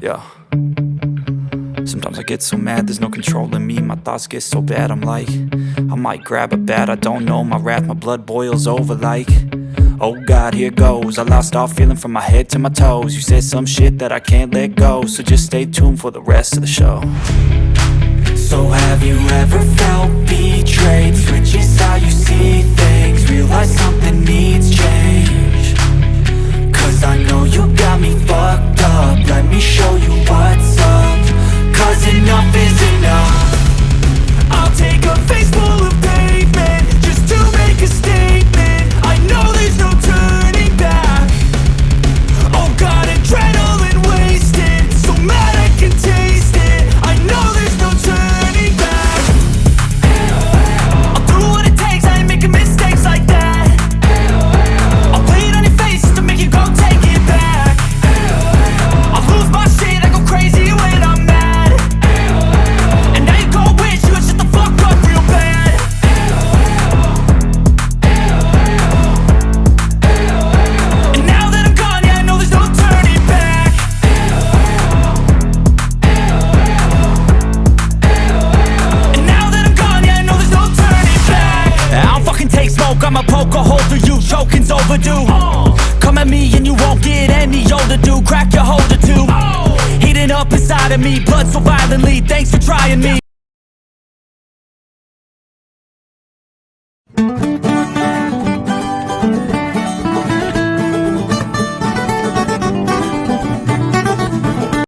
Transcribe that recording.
Yeah. Sometimes I get so mad, there's no controlling me. My thoughts get so bad, I'm like, I might grab a bat, I don't know. My wrath, my blood boils over like, oh God, here goes. I lost all feeling from my head to my toes. You said some shit that I can't let go, so just stay tuned for the rest of the show. So have you ever felt betrayed? Switches how you see things, realize something needs change. Cause I know you got me fucked up, let me show you what's up. Cause enough is enough. I'll take a face full of pavement just to make a statement. I know there's no turning back. Oh God, adrenaline wasted, so mad I can taste it. I know there's no turning back. I'll do what it takes, I ain't making mistakes like that. I'll play it on your face just to make you go take it back. I'll lose my shit, I go crazy when I'm mad. And now you go wish you would shut the fuck up real bad. And now that I'm gone, yeah, I know there's no turning back. And now that I'm gone, yeah, I know there's no turning back. I don't fucking take smoke, I'ma poke a hole through you, choking's overdue. Come at me and you won't get any older, dude. Crack your holder too. Heating up inside of me, blood so violently. Thanks for trying me.